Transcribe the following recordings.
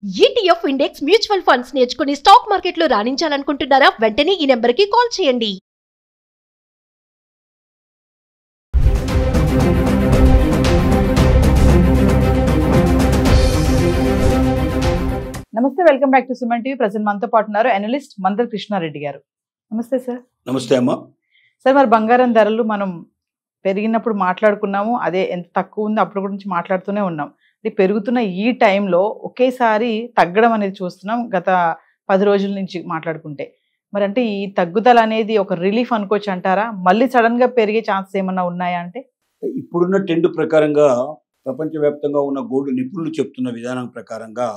ETF index mutual funds నేర్చుకుని stock మార్కెట్లో రాణించాలనుకుంటున్నారా? వెంటనే ఈ నెంబర్కి కాల్ చేయండి. నమస్తే, welcome back to Suman TV. Present మనతో పాటు ఉన్నారు అనలిస్ట్ మందర్ కృష్ణారెడ్డి గారు. నమస్తే సార్. నమస్తే అమ్మా. సార్, మరి బంగారం ధరలు మనం పెరిగినప్పుడు మాట్లాడుకున్నాము, అదే ఎంత తక్కువ ఉంది అప్పుడు గురించి మాట్లాడుతూనే ఉన్నాం. ఇది పెరుగుతున్న ఈ టైంలో ఒకేసారి తగ్గడం అనేది చూస్తున్నాం గత 10 రోజుల నుంచి మాట్లాడుకుంటే. మరి అంటే ఈ తగ్గుదల అనేది ఒక రిలీఫ్ అనుకోవచ్చు అంటారా? మళ్ళీ సడన్ గా పెరిగే ఛాన్సెస్ ఏమన్నా ఉన్నాయా? అంటే ఇప్పుడున్న ట్రెండ్ ప్రకారంగా ప్రపంచవ్యాప్తంగా ఉన్న గోల్డ్ నిపుణులు చెప్తున్న విధానం ప్రకారంగా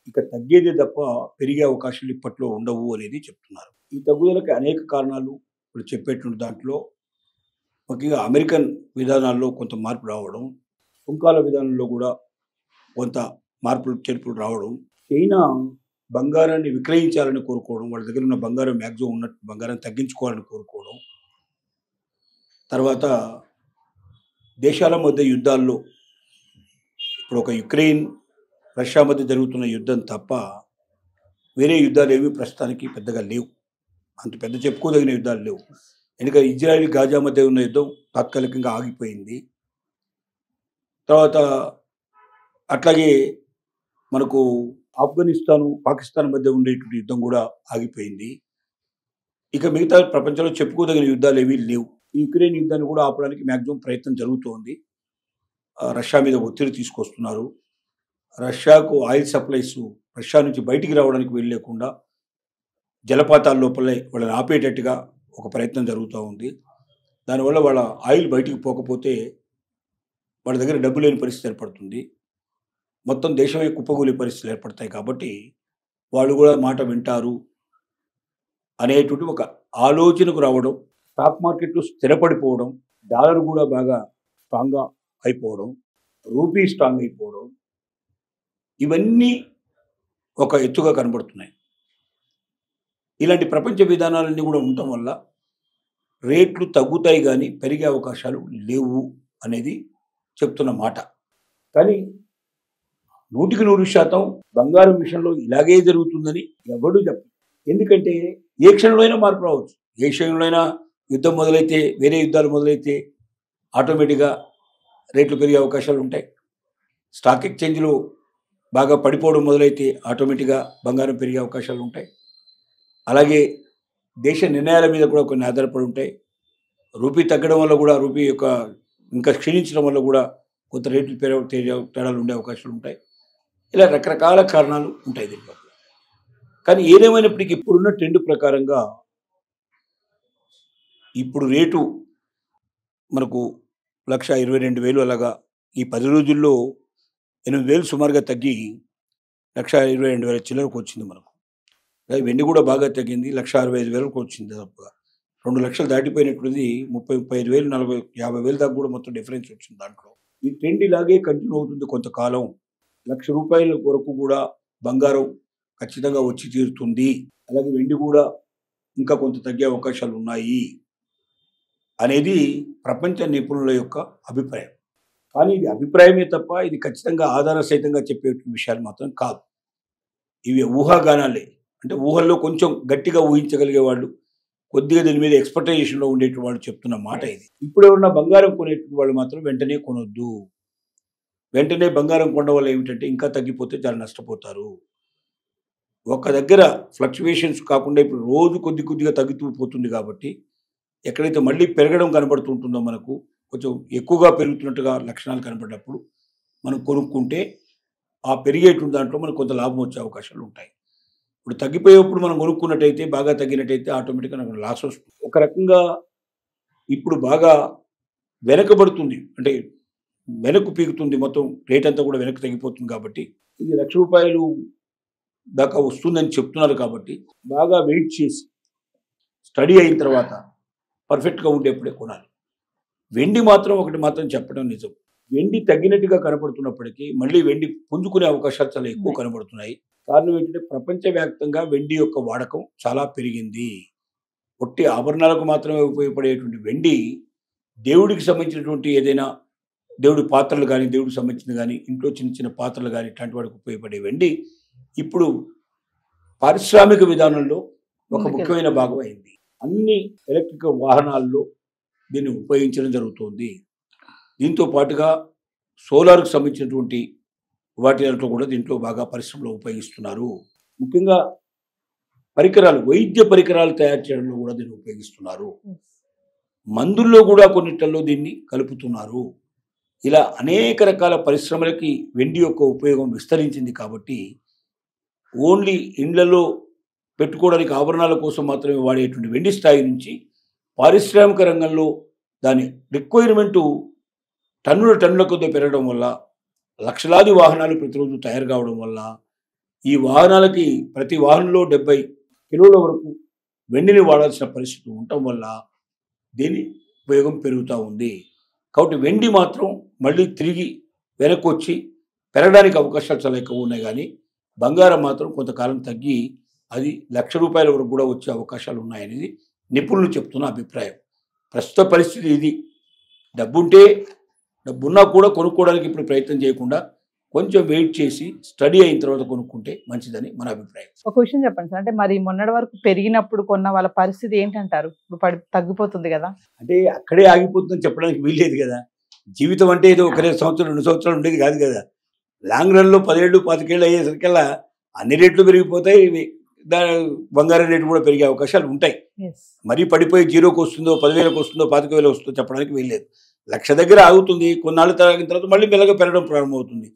ఇక తగ్గేదే తప్ప పెరిగే అవకాశాలు ఇప్పట్లో ఉండవు అనేది చెప్తున్నారు. ఈ తగ్గుదలకి అనేక కారణాలు ఇప్పుడు చెప్పేటువంటి దాంట్లో ముఖ్యంగా అమెరికన్ విధానాల్లో కొంత మార్పు రావడం, సుంకాల విధానంలో కూడా కొంత మార్పులు చేర్పులు రావడం, చైనా బంగారాన్ని విక్రయించాలని కోరుకోవడం, వాళ్ళ దగ్గర ఉన్న బంగారం మ్యాక్సిమం ఉన్నట్టు బంగారం తగ్గించుకోవాలని కోరుకోవడం, తర్వాత దేశాల మధ్య యుద్ధాల్లో ఇప్పుడు ఒక యుక్రెయిన్ రష్యా మధ్య జరుగుతున్న యుద్ధం తప్ప వేరే యుద్ధాలు ఏవి ప్రస్తుతానికి పెద్దగా లేవు, అంత పెద్ద చెప్పుకోదగిన యుద్ధాలు లేవు. ఎందుకంటే ఇజ్రాయెల్ గాజా మధ్య ఉన్న యుద్ధం తాత్కాలికంగా ఆగిపోయింది. తర్వాత అట్లాగే మనకు ఆఫ్ఘనిస్తాను పాకిస్తాన్ మధ్య ఉండేటువంటి యుద్ధం కూడా ఆగిపోయింది. ఇక మిగతా ప్రపంచంలో చెప్పుకోదగిన యుద్ధాలు ఏవీ లేవు. ఈ యుక్రెయిన్ యుద్ధాన్ని కూడా ఆపడానికి మ్యాక్సిమం ప్రయత్నం జరుగుతోంది. రష్యా మీద ఒత్తిడి తీసుకొస్తున్నారు. రష్యాకు ఆయిల్ సప్లైస్ రష్యా నుంచి బయటికి రావడానికి వెళ్ళలేకుండా జలపాతాల లోపలే వాళ్ళని ఆపేటట్టుగా ఒక ప్రయత్నం జరుగుతూ ఉంది. దానివల్ల వాళ్ళ ఆయిల్ బయటికి పోకపోతే వాళ్ళ దగ్గర డబ్బు లేని పరిస్థితి ఏర్పడుతుంది. మొత్తం దేశమే కుప్పగూలే పరిస్థితులు ఏర్పడతాయి. కాబట్టి వాళ్ళు కూడా మాట వింటారు అనేటువంటి ఒక ఆలోచనకు రావడం, స్టాక్ మార్కెట్లు స్థిరపడిపోవడం, డాలర్ కూడా బాగా స్ట్రాంగ్గా అయిపోవడం, రూపీ స్ట్రాంగ్ అయిపోవడం, ఇవన్నీ ఒక ఎత్తుగా కనబడుతున్నాయి. ఇలాంటి ప్రపంచ విధానాలన్నీ కూడా ఉండటం వల్ల రేట్లు తగ్గుతాయి కానీ పెరిగే అవకాశాలు లేవు అనేది చెప్తున్న మాట. కానీ 100% బంగారం విషయంలో ఇలాగే జరుగుతుందని ఎవడూ చెప్పరు. ఎందుకంటే ఏ క్షణంలో అయినా మార్పు రావచ్చు. ఏ క్షణంలో అయినా యుద్ధం మొదలైతే, వేరే యుద్ధాలు మొదలైతే ఆటోమేటిక్గా రేట్లు పెరిగే అవకాశాలు ఉంటాయి. స్టాక్ ఎక్స్చేంజ్లు బాగా పడిపోవడం మొదలైతే ఆటోమేటిక్గా బంగారం పెరిగే అవకాశాలు ఉంటాయి. అలాగే దేశ నిర్ణయాల మీద కూడా కొన్ని ఆధారపడి ఉంటాయి. రూపీ తగ్గడం వల్ల కూడా, రూపీ యొక్క ఇంకా క్షీణించడం వల్ల కూడా కొంత రేట్లు తేడాలు ఉండే అవకాశాలు ఉంటాయి. ఇలా రకరకాల కారణాలు ఉంటాయి దీంట్లో. కానీ ఏదేమైనప్పటికీ ఇప్పుడున్న ట్రెండ్ ప్రకారంగా ఇప్పుడు రేటు మనకు 1,22,000 అలాగా ఈ 10 రోజుల్లో 8,000 సుమారుగా తగ్గి 1,22,000 చిల్లరకు వచ్చింది మనకు. వెండి కూడా బాగా తగ్గింది, 1,65,000 వచ్చింది. దాదాపుగా 2 లక్షలు దాటిపోయినటువంటిది 30,000, 35,000, 40,000 దాకా కూడా మొత్తం డిఫరెన్స్ వచ్చింది దాంట్లో. ఈ ట్రెండ్ ఇలాగే కంటిన్యూ అవుతుంది కొంతకాలం. ₹1,00,000 వరకు కూడా బంగారం ఖచ్చితంగా వచ్చి తీరుతుంది. అలాగే వెండి కూడా ఇంకా కొంత తగ్గే అవకాశాలు ఉన్నాయి అనేది ప్రపంచ నిపుణుల యొక్క అభిప్రాయం. కానీ ఇది అభిప్రాయమే తప్ప ఇది ఖచ్చితంగా ఆధార సహితంగా చెప్పే విషయాలు మాత్రం కాదు. ఇవి ఊహాగానాలే. అంటే ఊహల్లో కొంచెం గట్టిగా ఊహించగలిగే వాళ్ళు, కొద్దిగా దీని మీద ఎక్స్పెక్టేషన్లో ఉండేటువంటి వాళ్ళు చెప్తున్న మాట ఇది. ఇప్పుడు ఎవరన్నా బంగారం కొనేటువంటి వాళ్ళు మాత్రం వెంటనే కొనొద్దు. వెంటనే బంగారం కొనడం వల్ల ఏమిటంటే ఇంకా తగ్గిపోతే చాలా నష్టపోతారు. ఒక దగ్గర ఫ్లక్చువేషన్స్ కాకుండా ఇప్పుడు రోజు కొద్దిగా తగ్గుతూ పోతుంది. కాబట్టి ఎక్కడైతే మళ్ళీ పెరగడం కనబడుతుంటుందో, మనకు కొంచెం ఎక్కువగా పెరుగుతున్నట్టుగా లక్షణాలు కనబడినప్పుడు మనం కొనుక్కుంటే ఆ పెరిగేటువంటి దాంట్లో మనకు కొంత లాభం వచ్చే అవకాశాలు ఉంటాయి. ఇప్పుడు తగ్గిపోయేప్పుడు మనం కొనుక్కున్నట్టయితే, బాగా తగ్గినట్టయితే ఆటోమేటిక్గా నాకు లాస్ వస్తుంది. ఒక రకంగా ఇప్పుడు బాగా వెనకబడుతుంది, అంటే వెనక్కు పీకుతుంది, మొత్తం రేట్ అంతా కూడా వెనక్కి తగ్గిపోతుంది. కాబట్టి ఇది ₹1,00,000 దాకా వస్తుందని చెప్తున్నారు. కాబట్టి బాగా వెయిట్ చేసి స్టడీ అయిన తర్వాత పర్ఫెక్ట్గా ఉండేప్పుడే కొనాలి. వెండి మాత్రం ఒకటి మాత్రం చెప్పడం నిజం, వెండి తగ్గినట్టుగా కనపడుతున్నప్పటికీ మళ్ళీ వెండి పుంజుకునే అవకాశాలు చాలా ఎక్కువ కనబడుతున్నాయి. కారణం ఏంటంటే ప్రపంచవ్యాప్తంగా వెండి యొక్క వాడకం చాలా పెరిగింది. ఒట్టి ఆభరణాలకు మాత్రమే ఉపయోగపడేటువంటి వెండి, దేవుడికి సంబంధించినటువంటి ఏదైనా దేవుడి పాత్రలు కానీ, దేవుడికి సంబంధించిన కానీ, ఇంట్లో చిన్న చిన్న పాత్రలు కానీ ఇట్లాంటి వాడికి ఉపయోగపడే వెండి ఇప్పుడు పారిశ్రామిక విధానంలో ఒక ముందుకెళ్తుంది. ముఖ్యమైన భాగం అయింది. అన్ని ఎలక్ట్రిక్ వాహనాల్లో దీన్ని ఉపయోగించడం జరుగుతుంది. దీంతో పాటుగా సోలార్కు సంబంధించినటువంటి వాటి దాంట్లో కూడా దీంట్లో బాగా పరిశ్రమలో ఉపయోగిస్తున్నారు. ముఖ్యంగా పరికరాలు, వైద్య పరికరాలు తయారు చేయడంలో కూడా దీన్ని ఉపయోగిస్తున్నారు. మందుల్లో కూడా కొన్నిట్లలో దీన్ని కలుపుతున్నారు. ఇలా అనేక రకాల పరిశ్రమలకి వెండి యొక్క ఉపయోగం విస్తరించింది. కాబట్టి ఓన్లీ ఇండ్లలో పెట్టుకోవడానికి ఆభరణాల కోసం మాత్రమే వాడేటువంటి వెండి స్థాయి నుంచి పారిశ్రామిక రంగంలో దాని రిక్వైర్మెంటు టన్నుల కొద్ది పెరగడం వల్ల, లక్షలాది వాహనాలు ప్రతిరోజు తయారు కావడం వల్ల, ఈ వాహనాలకి ప్రతి వాహనంలో 70 కిలోల వరకు వెండిని వాడాల్సిన పరిస్థితి ఉండటం వల్ల దీని ఉపయోగం పెరుగుతూ ఉంది. కాబట్టి వెండి మాత్రం మళ్ళీ తిరిగి వెనక్కి వచ్చి పెరగడానికి అవకాశాలు చాలా ఎక్కువ ఉన్నాయి. కానీ బంగారం మాత్రం కొంతకాలం తగ్గి అది ₹1,00,000 వరకు కూడా వచ్చే అవకాశాలు ఉన్నాయనేది నిపుణులు చెప్తున్న అభిప్రాయం. ప్రస్తుత పరిస్థితి ఇది. డబ్బున్నా కూడా కొనుక్కోవడానికి ఇప్పుడు ప్రయత్నం చేయకుండా కొంచెం వెయిట్ చేసి స్టడీ అయిన తర్వాత కొనుక్కుంటే మంచిదని మన అభిప్రాయం. ఒక విషయం చెప్పండి సార్, అంటే మరి మొన్నటి వరకు పెరిగినప్పుడు కొన్న వాళ్ళ పరిస్థితి ఏంటంటారు? ఇప్పుడు తగ్గిపోతుంది కదా. అంటే అక్కడే ఆగిపోతుందని చెప్పడానికి వీల్లేదు కదా. జీవితం అంటే ఏదో 1 సంవత్సరం 2 సంవత్సరాలు ఉండేది కాదు కదా. లాంగ్ రన్లో 10 ఏళ్ళు 25 ఏళ్ళు అయ్యేసరికల్లా అన్ని రేట్లు పెరిగిపోతాయి. బంగారం రేటు కూడా పెరిగే అవకాశాలు ఉంటాయి. మరీ పడిపోయి 0కి వస్తుందో 10,000కి వస్తుందో 25,000 వస్తుందో చెప్పడానికి వీల్లేదు. 1,00,000 దగ్గర ఆగుతుంది. కొన్నాళ్ళు తాగిన తర్వాత మళ్ళీ మెల్లగా పెరగడం ప్రారంభమవుతుంది.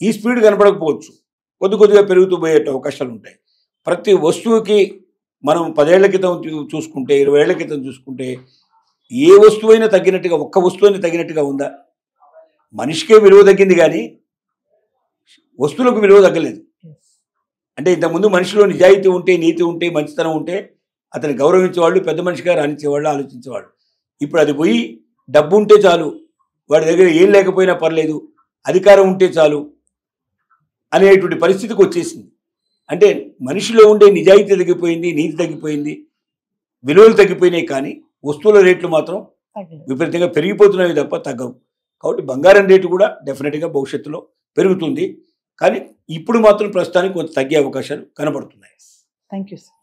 ఈ స్పీడ్ కనపడకపోవచ్చు, కొద్దిగా పెరుగుతూ పోయే అవకాశాలు ఉంటాయి. ప్రతి వస్తువుకి మనం 10 ఏళ్ల క్రితం చూసుకుంటే, 20 ఏళ్ల క్రితం చూసుకుంటే ఏ వస్తువైనా తగ్గినట్టుగా, ఒక్క వస్తువుని తగ్గినట్టుగా ఉందా? మనిషికే విలువ తగ్గింది కానీ వస్తువులకు విలువ తగ్గలేదు. అంటే ఇంతకుముందు మనిషిలో నిజాయితీ ఉంటే, నీతి ఉంటే, మంచితనం ఉంటే అతను గౌరవించేవాళ్ళు, పెద్ద మనిషిగా రాణించేవాళ్ళు, ఆలోచించేవాళ్ళు. ఇప్పుడు అది పోయి డబ్బు ఉంటే చాలు, వాడి దగ్గర ఏం లేకపోయినా పర్లేదు, అధికారం ఉంటే చాలు అనేటువంటి పరిస్థితికి వచ్చేసింది. అంటే మనిషిలో ఉండే నిజాయితీ తగ్గిపోయింది, నీతి తగ్గిపోయింది, విలువలు తగ్గిపోయినాయి. కానీ వస్తువుల రేట్లు మాత్రం విపరీతంగా పెరిగిపోతున్నవి తప్ప తగ్గవు. కాబట్టి బంగారం రేటు కూడా డెఫినెట్గా భవిష్యత్తులో పెరుగుతుంది. కానీ ఇప్పుడు మాత్రం ప్రస్తుతానికి కొంత తగ్గే అవకాశాలు కనబడుతున్నాయి. Thank you sir.